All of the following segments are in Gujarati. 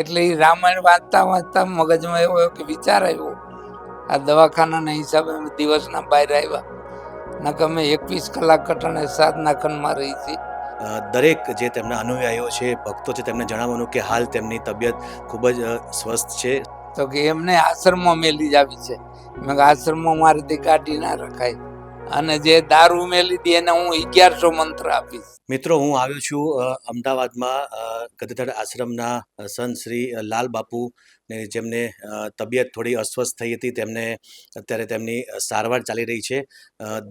એટલે એ રામાયણ વાંચતા વાંચતા મગજમાં એવો કે વિચાર આવ્યો, આ દવાખાનાના હિસાબે અમે દિવસના બહાર આવ્યા, નકર અમે 21 કલાક કટાણે સાધના ખંડમાં રહી છીએ. દરેક જે તેમના અનુયાયીઓ છે, ભક્તો છે, તેમને જણાવવાનું કે હાલ તેમની તબિયત ખૂબ જ સ્વસ્થ છે. તો કે એમને આશ્રમમાં મેલી જ આવી છે. મેં આશ્રમમાં મારીથી કાઢી ના રખાય, અને જે દારૂ મેલી દી એને હું 1100 મંત્ર આપીશ. મિત્રો, હું આવ્યો છું અમદાવાદમાં ગદધડ આશ્રમના સંત શ્રી લાલ બાપુ ને જેમને તબિયત થોડી અસ્વસ્થ થઈ હતી, તેમને અત્યારે તેમની સારવાર ચાલી રહી છે.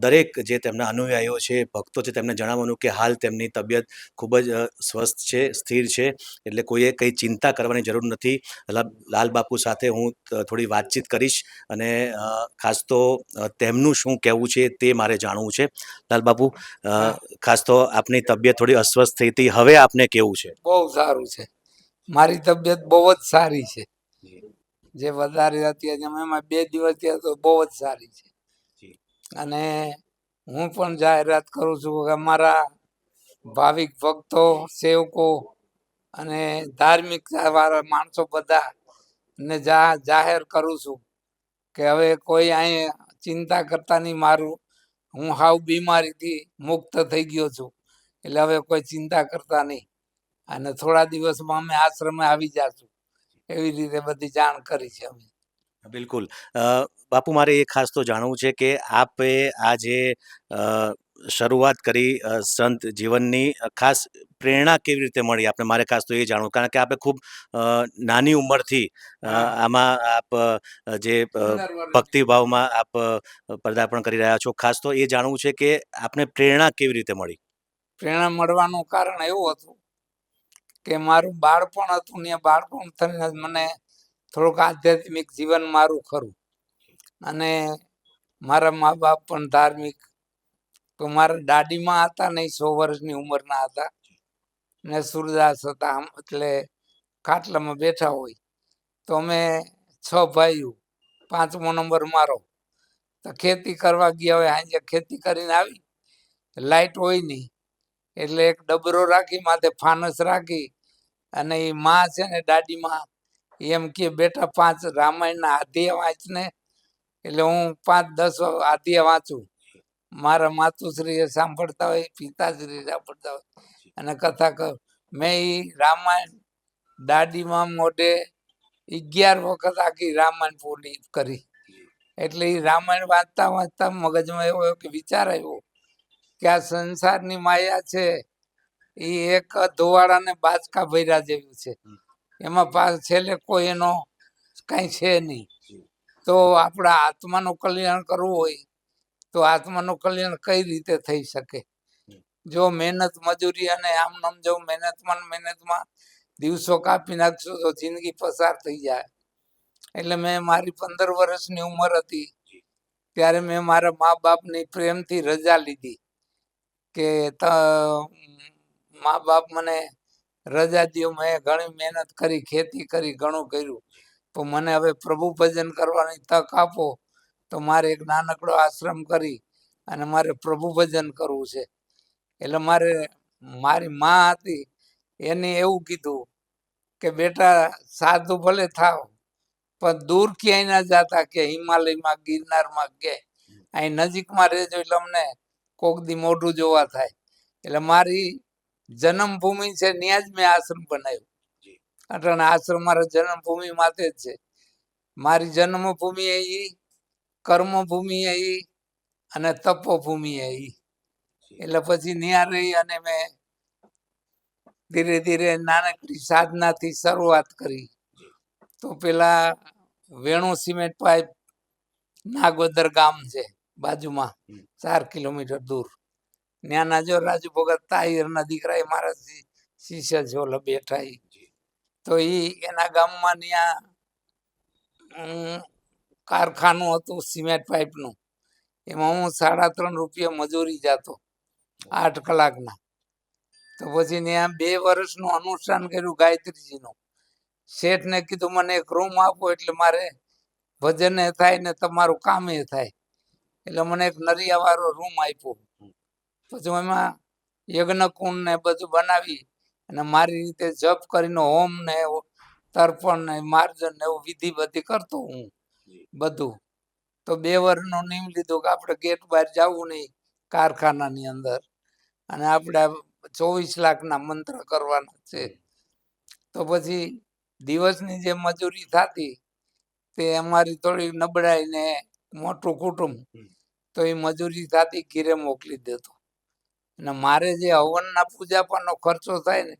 દરેક જે તેમના અનુયાયીઓ છે, ભક્તો છે, તેમને જણાવવાનું કે હાલ તેમની તબિયત ખૂબ જ સ્વસ્થ છે, સ્થિર છે, એટલે કોઈએ કંઈ ચિંતા કરવાની જરૂર નથી. લાલ બાપુ સાથે હું થોડી વાતચીત કરીશ અને ખાસ તો તેમનું શું કહેવું છે તે મારે જાણવું છે. લાલ બાપુ, ખાસ તો આપની તબિયત થોડી અસ્વસ્થ થઈ હતી, હવે આપને કેવું છે? બહુ સારું છે, મારી તબિયત બહુ જ સારી છે. જે વધારે હતી એમાં 2 દિવસ થયા તો બહુ જ સારી છે. અને હું પણ જાહેરાત કરું છું કે અમારા ભાવિક ભક્તો, સેવકો અને ધાર્મિક વાળા માણસો બધા ને જાહેર કરું છું કે હવે કોઈ અહીં ચિંતા કરતા નહીં. મારું હું હાવ બીમારીથી મુક્ત થઈ ગયો છું, એટલે હવે કોઈ ચિંતા કરતા નહીં, અને થોડા દિવસમાં અમે આશ્રમે આવી જાશું, એવી રીતે બધી જાણ કરી છે અમે. બિલકુલ. બાપુ, મારે એ ખાસ તો જાણવું છે કે આપે આ જે શરૂઆત કરી સંત જીવનની, ખાસ પ્રેરણા કેવી રીતે મળી આપને? મારે ખાસ તો એ જાણવું, કારણ કે આપે ખૂબ નાની ઉંમરથી આમાં આપ જે ભક્તિભાવમાં આપ પદાર્પણ કરી રહ્યા છો. ખાસ તો એ જાણવું છે કે આપને પ્રેરણા કેવી રીતે મળી? પ્રેરણા મળવાનું કારણ એવું હતું કે મારું બાળપણ હતું ને, બાળપણ થઈને મને થોડુંક આધ્યાત્મિક જીવન મારું ખરું, અને મારા મા બાપ પણ ધાર્મિક. તો મારા દાદીમાં હતા ને, 100 વર્ષની ઉંમરના હતા ને, સુરદાસ હતા, એટલે ખાટલામાં બેઠા હોય. તો અમે 6 ભાઈઓ, 5મો નંબર મારો. તો ખેતી કરવા ગયા હોય, આજે ખેતી કરીને આવી, લાઈટ હોય નહીં, એટલે એક ડબરો રાખી, માથે ફાનસ રાખી, અને એ માં છે ને, દાદીમાં એમ કે બેટા 5 રામાયણના આધ્યાય વાંચને. એટલે હું 5-10 આધ્યાય વાંચું. મારા માતુશ્રી સાંભળતા હોય, પિતાશ્રી સાંભળતા હોય, અને કથા કહું. મેં એ રામાયણ દાદીમાં મોઢે 11 વખત આખી રામાયણ પૂરી કરી. એટલે એ રામાયણ વાંચતા વાંચતા મગજમાં એવો કે વિચાર આવ્યો કે આ સંસારની માયા છે, એ એક ધોવાડાને બાચકા ભર્યા જેવું છે. એમાં છેલ્લે કોઈ એનો કઈ છે નહીં. તો આપણા આત્માનું કલ્યાણ કરવું હોય તો આત્માનું કલ્યાણ કઈ રીતે થઈ શકે? જો મહેનત મજૂરી અને આમ નામ જો મહેનતમાં દિવસો કાપી નાખશું તો જિંદગી પસાર થઈ જાય. એટલે મેં મારી 15 વર્ષની ઉંમર હતી ત્યારે મેં મારા મા બાપની પ્રેમથી રજા લીધી કે મા બાપ મને રજા દો. મેં ઘણી મહેનત કરી, ખેતી કરી, ઘણું કર્યું, તો મને હવે પ્રભુ ભજન કરવાની તક આપો. તો મારે એક નાનકડો આશ્રમ કરી અને મારે પ્રભુ ભજન કરવું છે. એટલે મારી માં હતી એને એવું કીધું કે બેટા સાધુ ભલે થાવ, પણ દૂર ક્યાંય ના જતા, કે હિમાલયમાં, ગિરનારમાં, કે અહીં નજીકમાં રહેજો, એટલે અમને કોક દી મોઢું જોવા થાય. એટલે મારી જન્મભૂમિ છે, ત્યાં જ મેં આશ્રમ બનાવ્યો. એટલે આશ્રમ મારા જન્મભૂમિ માથે જ છે. મારી જન્મભૂમિ એ, કર્મભૂમિ એ અને તપોભૂમિ એ. એટલે પછી ત્યાં રહી અને મેં ધીરે ધીરે નાનકડી સાધનાથી શરૂઆત કરી. તો પેલા વેણુ સિમેન્ટ પાઇપ નાગોદર ગામ છે બાજુમાં, 4 કિલોમીટર દૂર. ત્યાંના જો રાજુ ભગત તાહિરના દીકરા, એ મારા શિષ્ય છે, ઓલા બેઠા. તો એના ગામમાં ત્યાં કારખાનું હતું સિમેન્ટ પાઇપનું. એમાં હું 3.5 રૂપિયા મજૂરી જતો 8 કલાકના. તો પછી ત્યાં 2 વર્ષનું અનુષ્ઠાન કર્યું ગાયત્રીજીનું. શેઠને કીધું મને એક રૂમ આપો, એટલે મારે ભજન થાય ને તમારું કામ થાય. એટલે મને એક નરિયા વાળો રૂમ આપ્યો. પછી એમાં યજ્ઞ કુંડ ને બધું બનાવી અને મારી રીતે જપ કરીને હોમ ને તર્પણ ને માર્જન ને એવું વિધિ બધી કરતો હું બધું. તો 2 વર્ષનો નિયમ લીધો કે આપણે ગેટ બહાર જવું નહીં કારખાનાની અંદર, અને આપણે 24 લાખના મંત્ર કરવાના છે. તો પછી દિવસની જે મજૂરી થતી તે અમારી થોડી નબળાઈ ને મોટું કુટુંબ, તો એ મજૂરી થતી ઘીરે મોકલી દેતો. અને મારે જે હવનના પૂજા પાનો ખર્ચો થાય ને,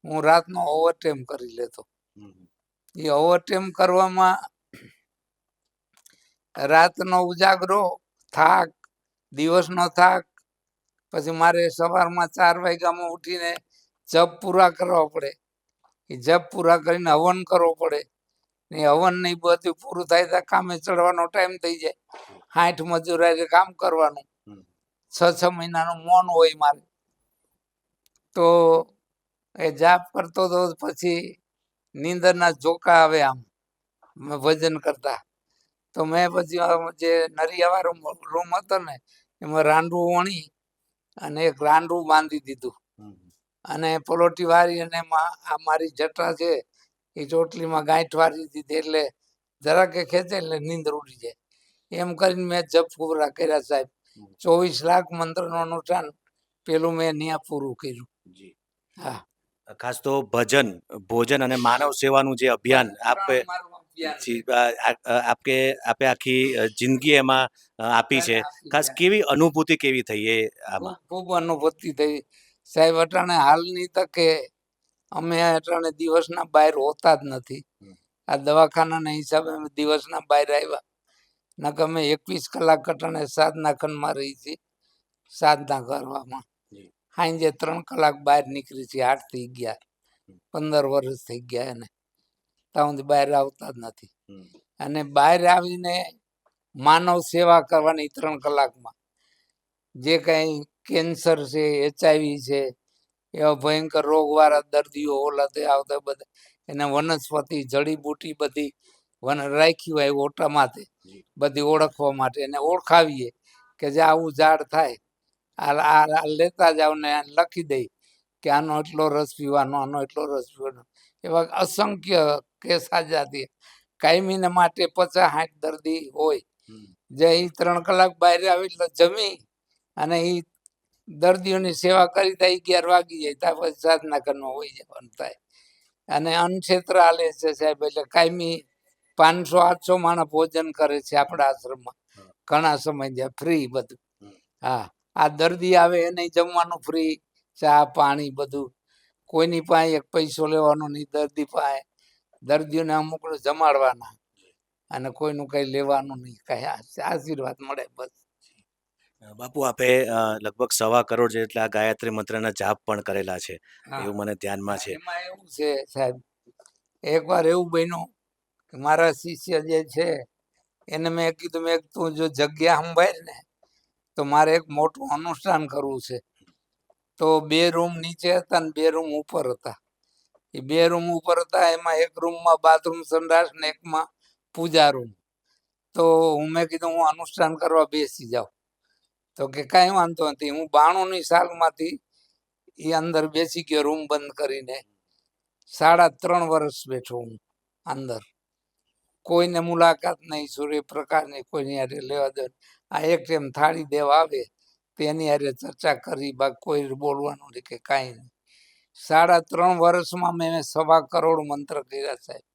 હું રાતનો ઓવરટાઈમ કરી લેતો. એ ઓવરટાઈમ કરવામાં રાતનો ઉજાગરો, થાક, દિવસનો થાક, પછી મારે સવારમાં 4 વાગ્યામાં ઉઠીને જપ પૂરા કરવા પડે. એ જપ પૂરા કરીને હવન કરવો પડે. ને હવન નહીં બધું પૂરું થાય ત્યાં કામે ચડવાનો ટાઈમ થઈ જાય. 60 મજૂર હારે કામ કરવાનું, 6 મહિનાનું મૌન હોય મારે. તો એ જાપ કરતો તો પછી નીંદરના ઝોકા આવે આમ વજન કરતા. તો મેં પછી જે નરિયાવાળો રૂમ હતો ને એમાં રાંડવું વણી અને એક રાંડવું બાંધી દીધું, અને પલોટી વાળી, અને આ મારી જટા છે એ ચોટલીમાં ગાંઠ વાળી દીધી, એટલે જરાકે ખેંચે એટલે નીંદર ઉડી જાય. એમ કરીને મેં જપ પૂરા કર્યા સાહેબ. 24 લાખ મંત્રનું અનુષ્ઠાન પેલું મેં ત્યાં પૂરું કર્યું. હા, ખાસ તો ભજન, ભોજન અને માનવ સેવાનું જે અભિયાન આપે મારું અભિયાન છે. આપે આખી જિંદગી એમાં આપી છે. ખાસ કેવી અનુભૂતિ કેવી થઈ એ આમાં? ખૂબ અનુભૂતિ થઈ સાહેબ. અટાણે હાલની તકે અમે અટાણે દિવસના બહાર હોતા જ નથી. આ દવાખાનાના હિસાબે અમે દિવસના બહાર આવ્યા. નકર અમે 21 કલાક અટાણે સાધના ખંડમાં રહી છીએ, સાધના કરવામાં. સાંજે 3 કલાક બહાર નીકળી છીએ. 8 થઈ ગયા, 15 વર્ષ થઈ ગયા એને, ત્યાં સુધી બહાર આવતા જ નથી. અને બહાર આવીને માનવ સેવા કરવાની 3 કલાકમાં. જે કઈ કેન્સર છે, HIV છે, એવા ભયંકર રોગવાળા દર્દીઓ ઓલા તે આવતા બધા, એને વનસ્પતિ જડીબુટી બધી રાખી હોય ઓટા માટે, બધી ઓળખવા માટે એને ઓળખાવીએ કે જે આવું ઝાડ થાય આ લેતા જાવ ને લખી દઈ કે આનો એટલો રસ પીવાનો, આનો એટલો રસ પીવાનો. એવા અસંખ્ય કેસ આજાદી કાયમીને માટે 50-60 દર્દી હોય, જે 3 કલાક બહાર આવે એટલે જમી અને એ દર્દીઓની સેવા કરી ત્યાં 11 વાગી જાય, ત્યાં પછી સાધના કરવા હોય જવાનું થાય. અને અન્નક્ષેત્ર હાલે છે સાહેબ, એટલે કાયમી 500-800 માણસ ભોજન કરે છે આપણા આશ્રમમાં ઘણા સમય ત્યાં ફ્રી બધું. હા, આ દર્દી આવે એને જમવાનું ફ્રી, ચા પાણી બધું. કોઈની પાસે એક પૈસો લેવાનો નહીં દર્દી પાસે. દર્દીઓને અમુક જમાડવાના અને કોઈનું કઈ લેવાનું નહીં, કઈ આશીર્વાદ મળે બસ. બાપુ, આપે લગભગ 1.25 કરોડ જેટલા ગાયત્રી મંત્રના જાપ પણ કરેલા છે, એવું મને ધ્યાનમાં છે. એમાં એવું છે સાહેબ, એકવાર એવું બન્યું કે મારા શિષ્ય જે છે એને મેં કીધું, મેં તું જો જગ્યા સંભાળ ને તો મારે એક મોટું અનુષ્ઠાન કરવું છે. તો 2 રૂમ નીચે હતા ને 2 રૂમ ઉપર હતા. એ 2 રૂમ ઉપર હતા, એમાં એક રૂમમાં બાથરૂમ સંડાસ ને એકમાં પૂજા રૂમ. તો મેં કીધું હું અનુષ્ઠાન કરવા બેસી જાઉં. તો કે કાંઈ વાંધો નથી. હું 92ની સાલમાંથી એ અંદર બેસી ગયો રૂમ બંધ કરીને. 3.5 વર્ષ બેઠો હું અંદર. કોઈને મુલાકાત નહીં, સૂર્યપ્રકાશની કોઈની હારે લેવા દે. આ એક ટાઈમ થાળી દેવા આવે તેની હારે ચર્ચા કરી, બાકી કોઈ બોલવાનું નહીં કે કાંઈ નહીં. 3.5 વર્ષમાં મેં 1.25 કરોડ મંત્ર કર્યા સાહેબ.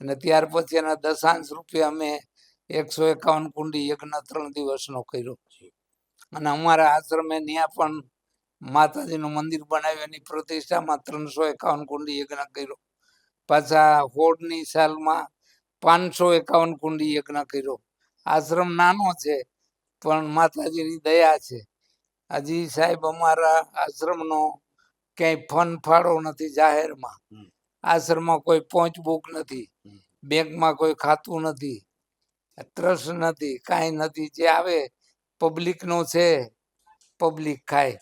અને ત્યાર પછી એના દશાંશ રૂપે અમે 151 કુંડી યજ્ઞ 3 દિવસનો કર્યો. અને અમારા આશ્રમે ત્યાં પણ માતાજીનું મંદિર બનાવ્યું, એની પ્રતિષ્ઠામાં 351 કુંડી યજ્ઞ કર્યો. પાછા 16ની સાલમાં 551 કુંડી યજ્ઞ કર્યો. આશ્રમ નાનો છે પણ માતાજીની દયા છે. હજી સાહેબ અમારા આશ્રમનો ક્યાંય ફંડ ફાળો નથી જાહેરમાં. આશ્રમમાં કોઈ પહોંચ બુક નથી, બેંકમાં કોઈ ખાતું નથી, ટ્રસ્ટ નથી, કાંઈ નથી. જે આવે પબ્લિકનું છે, પબ્લિક ખાય.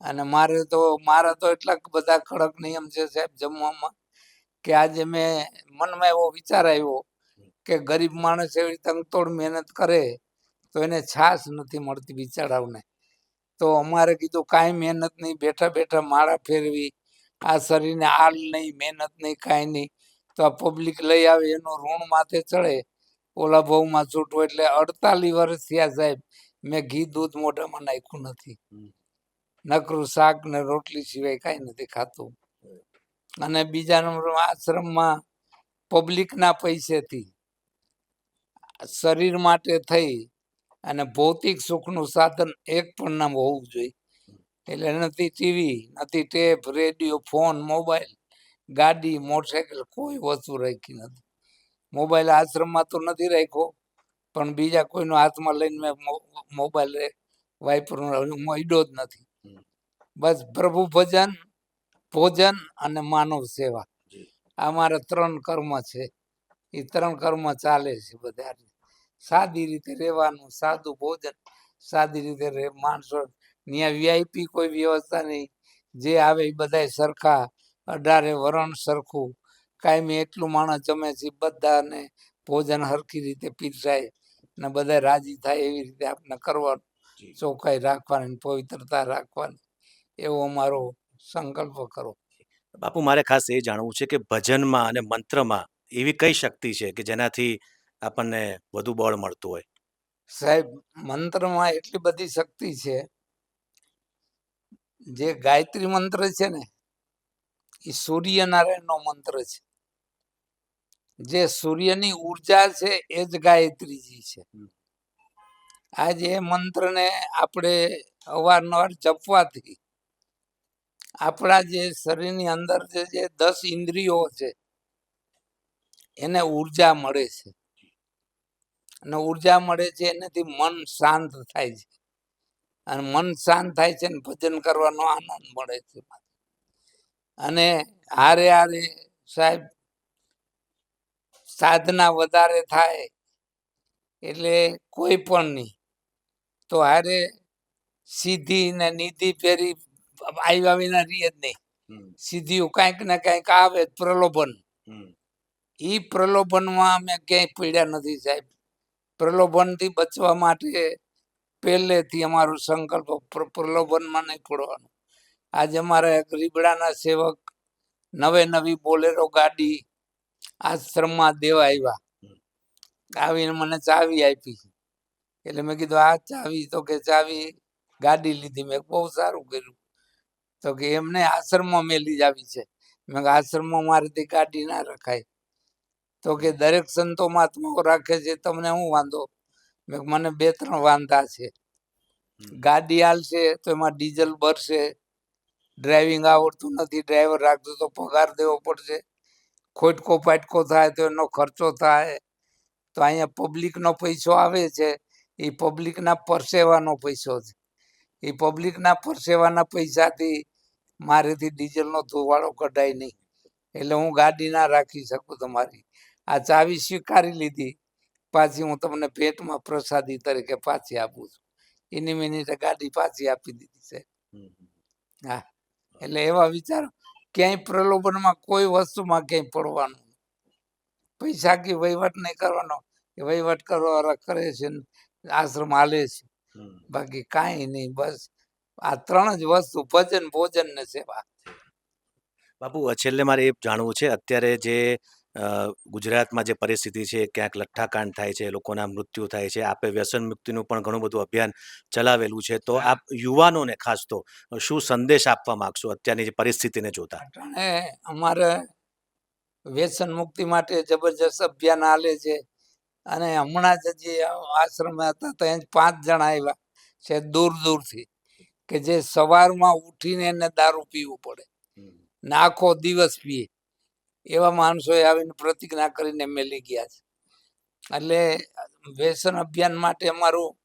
અને મારા તો એટલા બધા કડક નિયમ છે સાહેબ જમવામાં, કે આજે મનમાં એવો વિચાર આવ્યો કે ગરીબ માણસ એવી તંગતોડ મહેનત કરે તો એને છાશ નથી મળતી બિચારાઓને. તો અમારે કીધું કાંઈ મહેનત નહીં, બેઠા બેઠા માળા ફેરવી, આ શરીરને આલ નહીં, મહેનત નહીં, કાંઈ નહીં. તો આ પબ્લિક લઈ આવે એનું ઋણ માથે ચડે. ઓલા ભાવમાં છૂટવો એટલે 48 વર્ષ થયા સાહેબ, મેં ઘી દૂધ મોઢામાં નાખ્યું નથી. નકરું શાક ને રોટલી સિવાય કાંઈ નથી ખાતું. અને બીજા નંબરમાં આશ્રમમાં પબ્લિકના પૈસેથી શરીર માટે થઈ અને ભૌતિક સુખનું સાધન એક પણ નામ હોવું જોઈએ. એટલે નથી ટીવી, નથી ટેપ, રેડિયો, ફોન, મોબાઈલ, ગાડી, મોટરસાયકલ કોઈ વસ્તુ રાખી નથી. મોબાઈલ આશ્રમમાં તો નથી રાખ્યો, પણ બીજા કોઈનો હાથમાં લઈને મેં મોબાઈલ વાઇપર મળ્યો જ નથી. બસ પ્રભુ ભજન, ભોજન અને માનવ સેવા, આ મારા 3 કર્મ છે. એ 3 કર્મ ચાલે છે બધા. સાદી રીતે રહેવાનું, સાદું ભોજન, સાદી રીતે માણસો. ત્યાં વીઆઈપી કોઈ વ્યવસ્થા નહીં. જે આવે એ બધા સરખા, 18 વરણ સરખું. કાંઈ એટલું માણસ જમે છે, બધાને ભોજન હરખી રીતે પીરસાય ને બધા રાજી થાય એવી રીતે આપણે કરવાનું. ચોખ્ખાઈ રાખવાની, પવિત્રતા રાખવાની, એવો અમારો સંકલ્પ કરો. બાપુ, મારે ખાસ એ જાણવું છે કે ભજનમાં અને મંત્રમાં એવી કઈ શક્તિ છે કે જેનાથી આપણને વધુ બળ મળતું હોય? સાહેબ, મંત્રમાં એટલી બધી શક્તિ છે. જે ગાયત્રી મંત્ર છે ને, એ સૂર્યનારાયણનો મંત્ર છે. જે સૂર્યની ઉર્જા છે એ જ ગાયત્રીજી છે. આજે એ મંત્રને આપણે અવારનવાર જપવાથી આપણા જે શરીરની અંદર જે 10 ઇન્દ્રિયો છે એને ઉર્જા મળે છે. અને ઉર્જા મળે છે એનાથી મન શાંત થાય છે. અને મન શાંત થાય છે ને ભજન કરવાનો આનંદ મળે છે. અને હારે હારે સાહેબ સાધના વધારે થાય એટલે કોઈ પણ નહીં તો હારે સીધી ને નિધિ ફેરી આવ્યા વિના રહી જ નહીં. સીધીઓ કાંઈક ને કાંઈક આવે પ્રલોભન. એ પ્રલોભનમાં અમે ક્યાંય પીડ્યા નથી સાહેબ. પ્રલોભનથી બચવા માટે પહેલેથી અમારો સંકલ્પ પ્રલોભનમાં નહીં પડવાનો. આજે અમારા ગરીબડાના સેવક નવી બોલેરો ગાડી આશ્રમમાં દેવા આવ્યા. આવીને મને ચાવી આપી. એટલે મેં કીધું આ ચાવી, તો કે ચાવી ગાડી લીધી. મેં બહુ સારું કર્યું. તો કે એમને આશ્રમમાં મેલી જ આવી છે. મેં આશ્રમમાં મારીથી ગાડી ના રખાય. તો કે દરેક સંતો મહાત્માઓ રાખે છે, તમને શું વાંધો? મેં મને 2-3 વાંધા છે. ગાડી હાલશે તો એમાં ડીઝલ ભરશે, ડ્રાઇવિંગ આવડતું નથી, ડ્રાઈવર રાખતો તો પગાર દેવો પડશે, ખોટકો પાટકો થાય તો એનો ખર્ચો થાય. તો અહીંયા પબ્લિકનો પૈસો આવે છે, એ પબ્લિકના પરસેવાનો પૈસો છે. એ પબ્લિકના પરસેવાના પૈસાથી મારેથી ડીઝલનો ધોવાળો કઢાય નહીં. એટલે હું ગાડી ના રાખી શકું તમારી. આ ચાવી સ્વીકારી લીધી, પાછી હું તમને ભેટમાં પ્રસાદી તરીકે પાછી આપું છું. એની મિનિટે ગાડી પાછી આપી દીધી છે. હા, એટલે એવા વિચારો. ક્યાંય પ્રલોભનમાં કોઈ વસ્તુમાં ક્યાંય પડવાનું, પૈસા કે વહીવટ નહીં કરવાનો. વહીવટ કરવા કરે છે, આશ્રમ હાલે છે, બાકી કાંઈ નહીં. બસ આ 3 જ વસ્તુ, ભજન, ભોજન ને સેવા. બાપુ, છેલ્લે મારે એ જાણવું છે, અત્યારે જે ગુજરાતમાં જે પરિસ્થિતિ છે, ક્યાંક લઠ્ઠાકાંડ થાય છે, લોકોના મૃત્યુ થાય છે, આપે વ્યસન મુક્તિનું પણ ઘણું બધું અભિયાન ચલાવેલું છે, તો આપ યુવાનોને ખાસ તો શું સંદેશ આપવા માંગશો અત્યારની જે પરિસ્થિતિને જોતા? અટાણે અમારે વ્યસન મુક્તિ માટે જબરજસ્ત અભિયાન હાલે છે. અને હમણાં જ જે આશ્રમ હતા ત્યાં 5 જણા આવ્યા છે દૂરથી, કે જે સવારમાં ઉઠીને એને દારૂ પીવું પડે ને આખો દિવસ પીએ. એવા માણસોએ આવીને પ્રતિજ્ઞા કરીને મેલી ગયા છે. એટલે વ્યસન અભિયાન માટે અમારું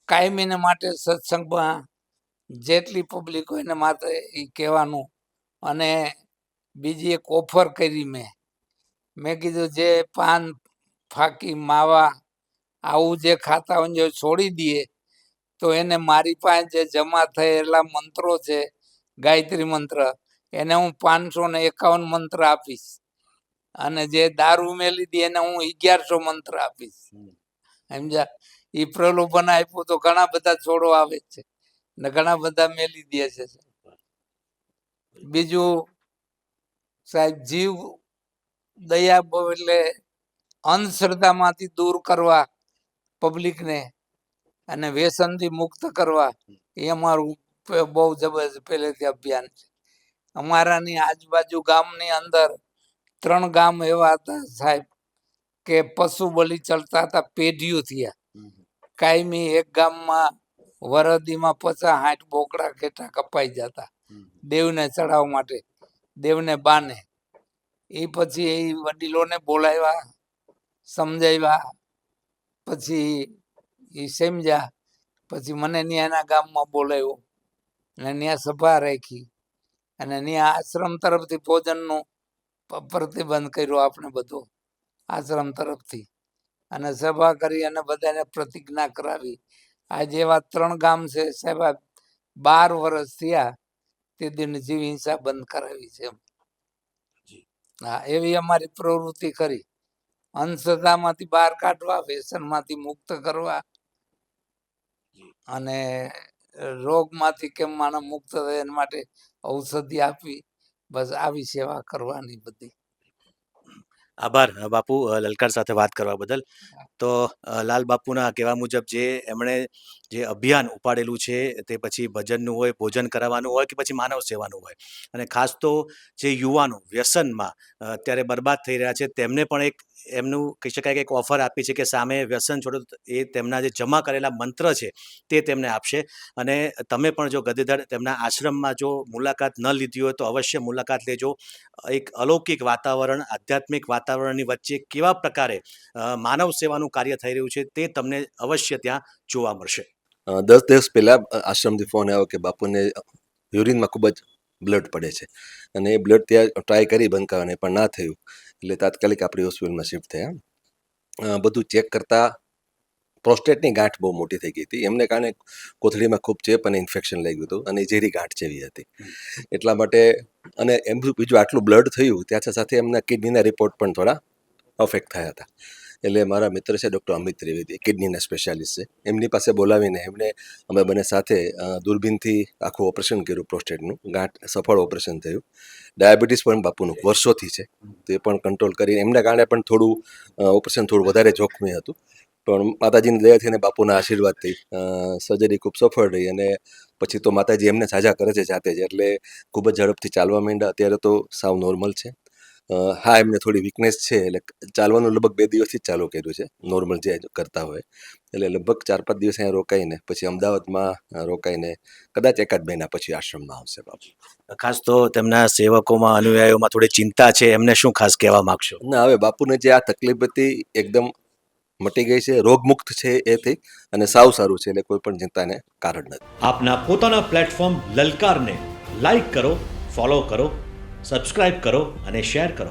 કાયમીને માટે સત્સંગમાં જેટલી પબ્લિક હોય એને માટે એ કહેવાનું. અને બીજી એક ઓફર કરી મેં કીધું જે પાન, ફાકી, માવા આવું જે ખાતા હોય જો છોડી દઈએ તો એને મારી પાસે જે જમા થયેલા મંત્રો છે, ગાયત્રી મંત્ર, એને હું 551 મંત્ર આપીશ. અને જે દારૂ મેલી દે એને હું 1100 મંત્ર આપીશ. સમજ્યા? એ પ્રલોભન આપ્યું તો ઘણા બધા છોડો આવે છે ને ઘણા બધા મેલી દે છે. બીજું સાહેબ, જીવ દયા બહુ એટલે અંધશ્રદ્ધામાંથી દૂર કરવા પબ્લિકને અને વ્યસનથી મુક્ત કરવા એ અમારું બહુ જબરજસ્ત પહેલેથી અભિયાન છે. અમારાની આજુબાજુ ગામની અંદર 3 ગામ એવા હતા સાહેબ કે પશુ બલિ ચલતા હતા, પેઢીઓ થયા. કાયમી એક ગામમાં વરદીમાં 50-60 બોકડા ઘેટા કપાઈ જતા દેવને ચડાવવા માટે, દેવને બાને. એ પછી એ વડીલોને બોલાવ્યા, સમજાવ્યા, પછી એ સમજ્યા. પછી મને ન્યાના ગામમાં બોલાવ્યો અને ત્યાં સભા રાખી અને ત્યાં આશ્રમ તરફથી ભોજનનો પ્રતિબંધ કર્યો આપણે બધો આશ્રમ તરફથી, અને સભા કરી અને બધાને પ્રતિજ્ઞા કરાવી. આજે એવા 3 ગામ છે સાહેબ, 12 વર્ષ થયા તે દિન જીવ હિંસા બંધ કરાવી છે. હા, એવી અમારી પ્રવૃત્તિ કરી. અંધશ્રદ્ધામાંથી બહાર કાઢવા, વ્યસનમાંથી મુક્ત કરવા અને રોગમાંથી કેમ માણસ મુક્ત થાય એના માટે ઔષધિ આપવી. બસ આવી સેવા કરવાની બધી. આભાર બાપુ લલકાર સાથે વાત કરવા બદલ. તો લાલ બાપુના કહેવા મુજબ એમણે જે અભિયાન ઉપાડેલું છે તે પછી ભજનનું હોય, ભોજન કરાવવાનું હોય કે પછી માનવ સેવાનું હોય, અને ખાસ તો જે યુવાનો વ્યસનમાં અત્યારે બરબાદ થઈ રહ્યા છે તેમને પણ એક એમનું કહી શકાય કે એક ઓફર આપી છે કે સામે વ્યસન છોડો, એ તેમના જે જમા કરેલા મંત્ર છે તે તેમને આપશે. અને તમે પણ જો ગદેધડ તેમના આશ્રમમાં જો મુલાકાત ન લીધી હોય તો અવશ્ય મુલાકાત લેજો. એક અલૌકિક વાતાવરણ, આધ્યાત્મિક વાતાવરણની વચ્ચે કેવા પ્રકારે માનવ સેવાનું કાર્ય થઈ રહ્યું છે તે તમને અવશ્ય ત્યાં જોવા મળશે. 10 દિવસ પહેલા આશ્રમથી ફોન આવ્યો કે બાપુને યુરિનમાં ખૂબ જ બ્લડ પડે છે અને એ બ્લડ ત્યાં ટ્રાય કરી બંધ કરવાની પણ ના થયું, એટલે તાત્કાલિક આપણી હોસ્પિટલમાં શિફ્ટ થયા. બધું ચેક કરતા પ્રોસ્ટેટની ગાંઠ બહુ મોટી થઈ ગઈ હતી, એમને કારણે કોથળીમાં ખૂબ ચેપ અને ઇન્ફેક્શન લઈ ગયું હતું અને ઝેરી ગાંઠ જેવી હતી. એટલા માટે અને એમ બીજું આટલું બ્લડ થયું ત્યાં સાથે એમના કિડનીના રિપોર્ટ પણ થોડા અફેક્ટ થયા હતા. એટલે મારા મિત્ર છે ડૉક્ટર અમિત ત્રિવેદી, કિડનીના સ્પેશિયાલિસ્ટ છે, એમની પાસે બોલાવીને અમે બંને સાથે દૂરબીનથી આખું ઓપરેશન કર્યું પ્રોસ્ટેટનું. ગાંઠ સફળ ઓપરેશન થયું. ડાયાબિટીસ પણ બાપુનું વર્ષોથી છે, તે પણ કંટ્રોલ કરીને એમના કારણે પણ ઓપરેશન થોડું વધારે જોખમી હતું, પણ માતાજીની દયાથી અને બાપુના આશીર્વાદથી સર્જરી ખૂબ સફળ રહી. અને પછી તો માતાજી એમને સાજા કરે છે જાતે જ, એટલે ખૂબ જ ઝડપથી ચાલવા માંડ્યા. અત્યારે તો સાવ નોર્મલ છે. હા, એમને થોડી વીકનેસ છે, એટલે ચાલવાનું લગભગ 2 દિવસથી જ ચાલુ કર્યું છે, નોર્મલ જે કરતા હોય. એટલે લગભગ 4-5 દિવસ અહીંયા રોકાઈને પછી અમદાવાદમાં રોકાઈને કદાચ 1-2 મહિના પછી આશ્રમમાં આવશે બાપુ. ખાસ તો તેમના સેવકોમાં, અનુયાયીઓમાં થોડી ચિંતા છે, એમને શું ખાસ કહેવા માંગશો? ના, હવે બાપુને જે આ તકલીફ હતી એકદમ મટી ગઈ છે, રોગમુક્ત છે એથી, અને સાવ સારું છે, એટલે કોઈ પણ ચિંતાને કારણ નથી. આપના પોતાના પ્લેટફોર્મ લલકારને લાઈક કરો, ફોલો કરો, સબસ્ક્રાઇબ કરો અને શેર કરો.